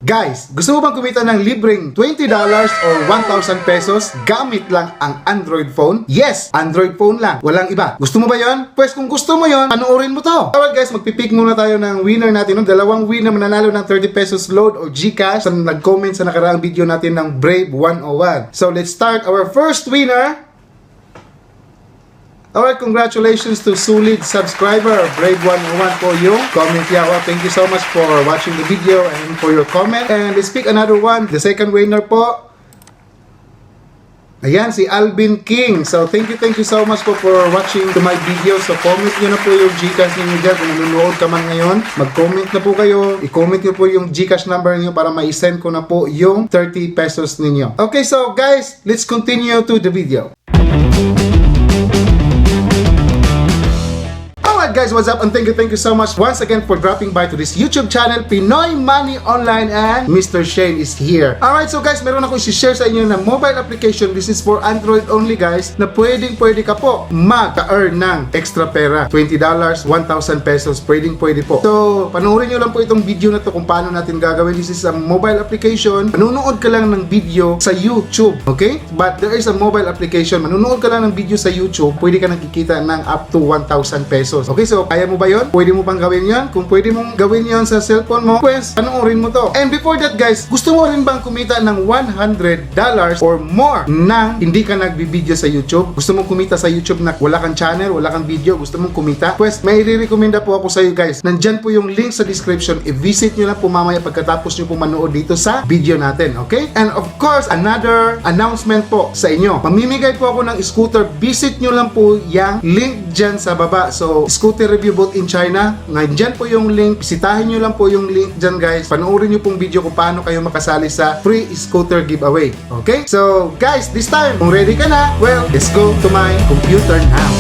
Guys, gusto mo bang kumita ng libreng $20 or 1,000 pesos gamit lang ang Android phone? Yes, Android phone lang. Walang iba. Gusto mo ba yon? Pues kung gusto mo yon, panoorin mo to. Alright guys, magpipick muna tayo ng winner natin. Dalawang winner mananalo ng 30 pesos load o GCash sa nag-comment sa nakaraang video natin ng Brave 101. So let's start our first winner. Alright, congratulations to solid subscriber Brave 101 po yung comment yawa. Thank you so much for watching the video and for your comment. And let's pick another one. The second winner po. Ayan, si Alvin King. So thank you so much po for watching to my video. So comment nyo na po yung GCash ninyo dyan. Kung nanonood ka man ngayon, mag-comment na po kayo. I-comment nyo po yung GCash number niyo para ma-send ko na po yung 30 pesos ninyo. Okay, so guys, let's continue to the video. Guys, what's up? And thank you so much once again for dropping by to this YouTube channel, Pinoy Money Online, and Mr. Shane is here. Alright, so guys, meron ako i-share sa inyo na mobile application. This is for Android only guys, na pwede ka po mag-earn ng extra pera. $20, 1,000 pesos, pwede po. So, panoorin nyo lang po itong video na to kung paano natin gagawin. This is a mobile application. Manunood ka lang ng video sa YouTube, okay? But there is a mobile application. Manunood ka lang ng video sa YouTube, pwede ka nakikita ng up to 1,000 pesos. Okay, so kaya mo ba yon? Pwede mo bang gawin yon? Kung pwede mong gawin yon sa cellphone mo, pues panoorin mo to. And before that guys, gusto mo rin bang kumita ng $100 or more nang hindi ka nagbibideo sa YouTube? Gusto mong kumita sa YouTube na wala kang channel, wala kang video, gusto mong kumita? Pues may i-recommenda po ako sa iyo guys. Nandyan po yung link sa description. I-visit nyo lang po mamaya pagkatapos nyo po manood dito sa video natin, okay? And of course, another announcement po sa inyo. Mamimigay po ako ng scooter. Visit nyo lang po yung link dyan sa baba. So, scooter review both in China. Nandyan po yung link. Bisitahin nyo lang po yung link dyan guys. Panoorin nyo pong video kung paano kayo makasali sa free scooter giveaway. Okay? So guys, this time, kung ready ka na, well, let's go to my computer now.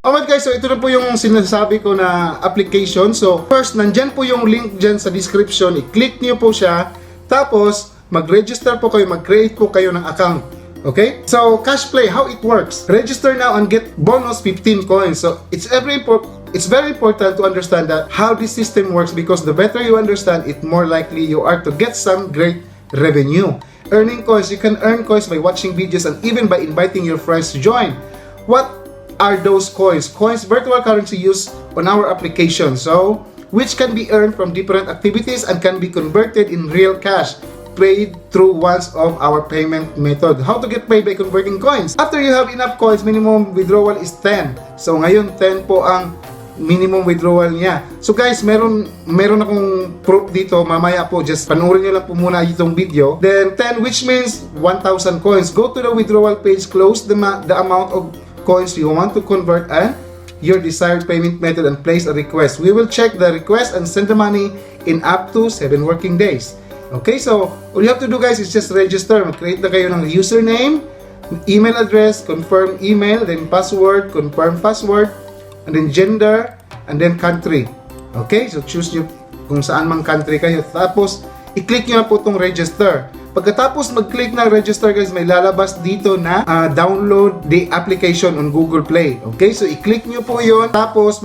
Alright guys, so ito na po yung sinasabi ko na application. So first, nandyan po yung link dyan sa description. I-click nyo po siya. Tapos, mag-register po kayo, mag-create po kayo ng account. Okay? So, CASHPLAY, how it works. Register now and get bonus 15 coins. So, it's very important to understand that how this system works, because the better you understand it, more likely you are to get some great revenue. Earning coins, you can earn coins by watching videos and even by inviting your friends to join. What are those coins? Coins, virtual currency used on our application, so which can be earned from different activities and can be converted in real cash paid through one of our payment method. How to get paid by converting coins? After you have enough coins, minimum withdrawal is 10. So ngayon 10 po ang minimum withdrawal niya. So guys, meron akong proof dito. Mamaya po, just panoorin nyo lang po muna itong video. Then 10, which means 1,000 coins. Go to the withdrawal page, close the amount of coins you want to convert and your desired payment method and place a request. We will check the request and send the money in up to 7 working days. Okay, so all you have to do guys is just register. Mag-create na kayo ng username, email address, confirm email, then password, confirm password, and then gender, and then country. Okay, so choose nyo kung saan mang country kayo. Tapos, i-click nyo na po itong register. Pagkatapos mag-click na register guys, may lalabas dito na download the application on Google Play. Okay, so i-click nyo po yon. Tapos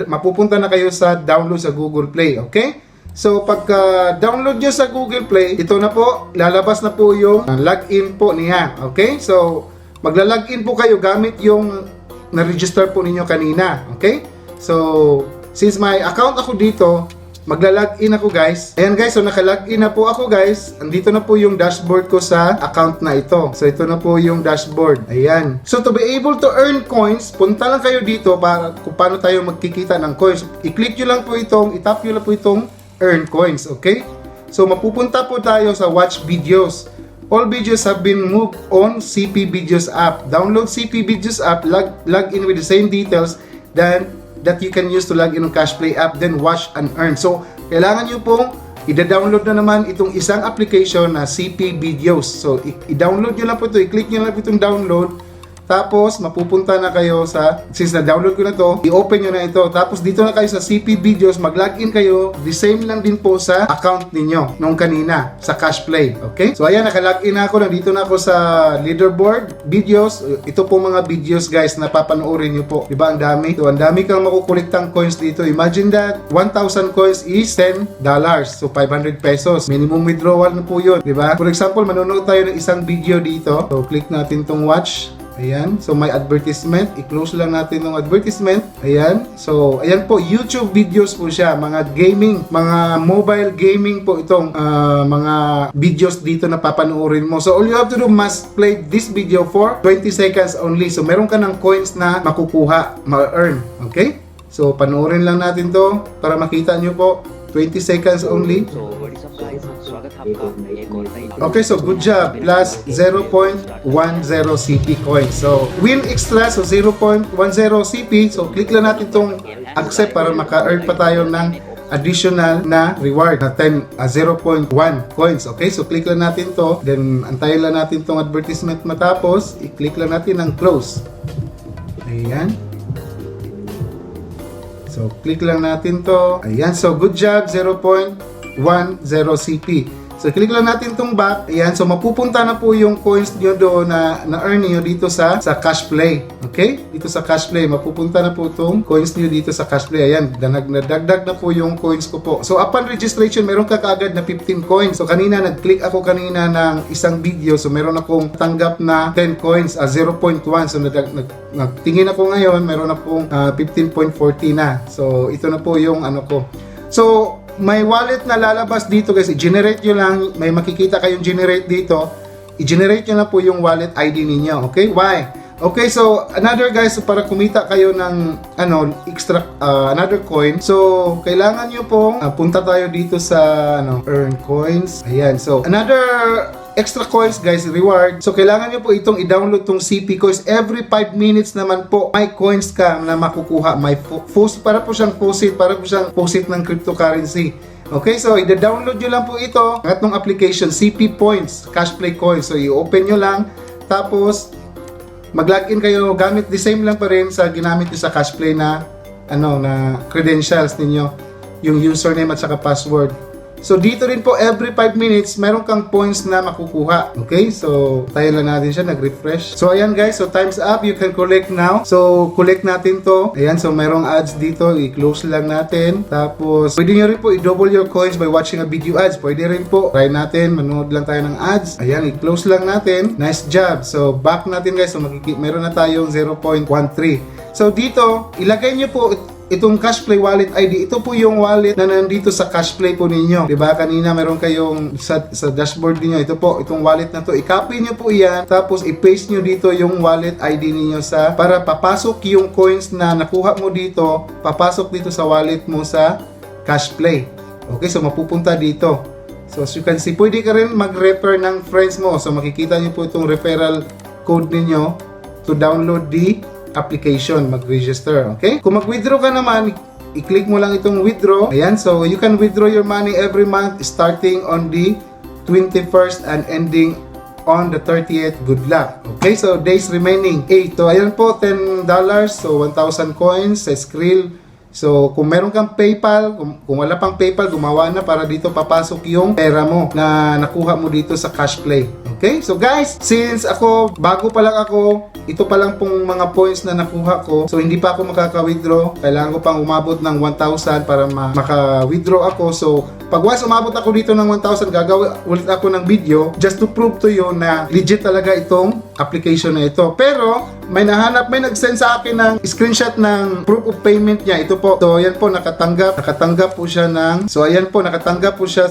mapupunta na kayo sa download sa Google Play. Okay, so pagka-download nyo sa Google Play, ito na po, lalabas na po yung login po niya. Okay, so magla-login po kayo gamit yung na-register po ninyo kanina. Okay, so since may account ako dito, magla-login ako guys. Ayan guys, so naka-login na po ako guys. Andito na po yung dashboard ko sa account na ito. So ito na po yung dashboard. Ayan. So to be able to earn coins, punta lang kayo dito para kung paano tayo magkikita ng coins. I-click nyo lang po itong, itap nyo lang po itong earn coins. Okay? So mapupunta po tayo sa watch videos. All videos have been moved on CP Videos app. Download CP Videos app, log in with the same details that you can use to log in on CASHPLAY app, then watch and earn. So, kailangan nyo pong i-download na naman itong isang application na CP Videos. So, i-download nyo lang po ito, i-click nyo lang po itong download. Tapos, mapupunta na kayo sa, since na-download ko na to, i-open nyo na ito. Tapos, dito na kayo sa CP Videos, mag-login kayo. The same lang din po sa account ninyo nung kanina, sa CASHPLAY. Okay? So, ayan, naka-login na ako. Nandito na ako sa leaderboard, videos. Ito po mga videos, guys, na papanoorin nyo po. Diba? Ang dami. So, ang dami kang makukuliktang coins dito. Imagine that, 1,000 coins is $10. So, 500 pesos. Minimum withdrawal na po yun. Diba? For example, manonood tayo ng isang video dito. So, click natin tong watch. Ayan. So, may advertisement. I-close lang natin ng advertisement. Ayan. So, ayan po. YouTube videos po siya. Mga gaming, mga mobile gaming po itong mga videos dito na papanoorin mo. So, all you have to do, must play this video for 20 seconds only. So, meron ka ng coins na makukuha, ma-earn. Okay? So, panoorin lang natin to para makita nyo po. 20 seconds only. Okay, so good job. Plus 0.10 CP coin. So, win extra. So, 0.10 CP. So, click lang natin itong accept para maka-earn pa tayo ng additional na reward na 0.1 coins. Okay, so click lang natin to. Then, antayin lang natin itong advertisement matapos. I-click lang natin ang close. Ayan. So, click lang natin to. Ayan. So, good job. 0.10 CP. So, click lang natin itong back. Ayan. So, mapupunta na po yung coins nyo doon na earn nyo dito sa CASHPLAY. Okay? Dito sa CASHPLAY. Mapupunta na po itong coins nyo dito sa CASHPLAY. Ayan. Nadagdag na po yung coins ko po. So, upon registration, meron ka kaagad na 15 coins. So, kanina, nag-click ako kanina ng isang video. So, meron akong tanggap na 10 coins. 0.1. So, nagtingin ako ngayon. Meron akong 15.40 na. So, ito na po yung ano ko. So, may wallet na lalabas dito guys, i-generate nyo lang, may makikita kayong generate dito, i-generate nyo na po yung wallet ID ninyo, okay? Why? Okay, so another guys, so para kumita kayo ng extra another coin, so kailangan nyo po punta tayo dito sa earn coins. Ayan, so another extra coins guys, reward. So kailangan nyo po itong i-download tong CP coins. Every 5 minutes naman po may coins ka na makukuha. May para po siyang faucet ng cryptocurrency. Okay, so i-download nyo lang po ito ng atong application, CP Points, CASHPLAY Coins. So i-open nyo lang, tapos mag-login kayo gamit the same lang pa rin sa ginamit nyo sa CASHPLAY na na credentials ninyo, yung username at saka password. So, dito rin po, every 5 minutes, meron kang points na makukuha. Okay? So, tayo lang natin siya, nag-refresh. So, ayan guys. So, time's up. You can collect now. So, collect natin to. Ayan. So, merong ads dito. I-close lang natin. Tapos, pwede nyo rin po i-double your coins by watching a video ads. Pwede rin po. Try natin. Manood lang tayo ng ads. Ayan. I-close lang natin. Nice job. So, back natin guys. So, meron na tayong 0.13. So, dito, ilagay nyo po itong CASHPLAY wallet ID. Ito po yung wallet na nandito sa CASHPLAY po ninyo. Diba? Kanina meron kayong sa dashboard niyo. Ito po, itong wallet na to. I-copy nyo po yan. Tapos i-paste nyo dito yung wallet ID ninyo para papasok yung coins na nakuha mo dito. Papasok dito sa wallet mo sa CASHPLAY. Okay, so mapupunta dito. So as you can see, pwede ka rin mag-refer ng friends mo. So makikita nyo po itong referral code ninyo to download the application, mag-register, okay? Kung mag-withdraw ka naman, i-click mo lang itong withdraw. Ayan, so you can withdraw your money every month starting on the 21st and ending on the 30th. Good luck. Okay, so days remaining 8. So ayan po, $10. So 1,000 coins sa Skrill. So, kung meron kang PayPal, kung wala pang PayPal, gumawa na para dito papasok yung pera mo na nakuha mo dito sa CASHPLAY. Okay? So, guys, since bago pa lang ako, ito pa lang pong mga points na nakuha ko. So, hindi pa ako makaka-withdraw. Kailangan ko pang umabot ng 1,000 para maka-withdraw ako. So, pag once umabot ako dito ng 1,000, gagawin ulit ako ng video just to prove to you na legit talaga itong application na ito. Pero, may nag-send sa akin ng screenshot ng proof of payment niya. Ito po. So, ayan po, nakatanggap po siya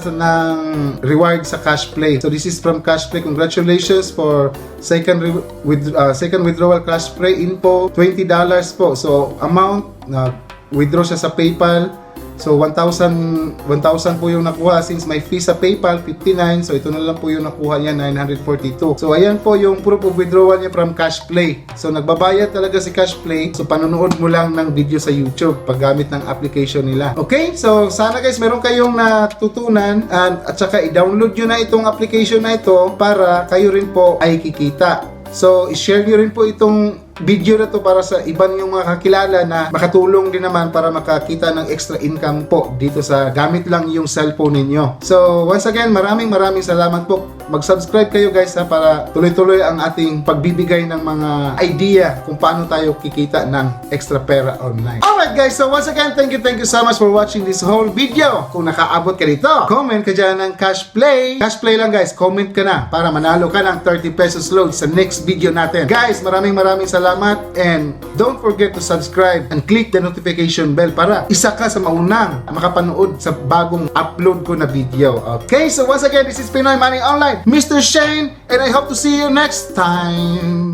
ng reward sa CASHPLAY. So, this is from CASHPLAY. Congratulations for second withdrawal CASHPLAY info, $20 po. So, amount na withdraw siya sa PayPal. So, 1,000 po yung nakuha since may fee sa PayPal, 59. So, ito na lang po yung nakuha niya, 942. So, ayan po yung proof of withdrawal niya from CASHPLAY. So, nagbabayad talaga si CASHPLAY. So, panonood mo lang ng video sa YouTube paggamit ng application nila. Okay? So, sana guys, meron kayong natutunan at saka i-download nyo na itong application na ito para kayo rin po ay kikita. So, i-share nyo rin po itong video na to para sa ibang yung mga kakilala na makatulong din naman para makakita ng extra income po dito sa gamit lang yung cellphone ninyo. So, once again, maraming salamat po. Mag-subscribe kayo guys ha, para tuloy-tuloy ang ating pagbibigay ng mga idea kung paano tayo kikita ng extra pera online. Alright guys, so once again, thank you so much for watching this whole video. Kung nakaabot ka dito, comment ka dyan ng cash play. Cash play lang guys, comment ka na para manalo ka ng 30 pesos load sa next video natin. Guys, maraming salamat, and don't forget to subscribe and click the notification bell para isa ka sa maunang makapanood sa bagong upload ko na video. Okay, so once again, this is Pinoy Money Online, Mr. Shane, and I hope to see you next time.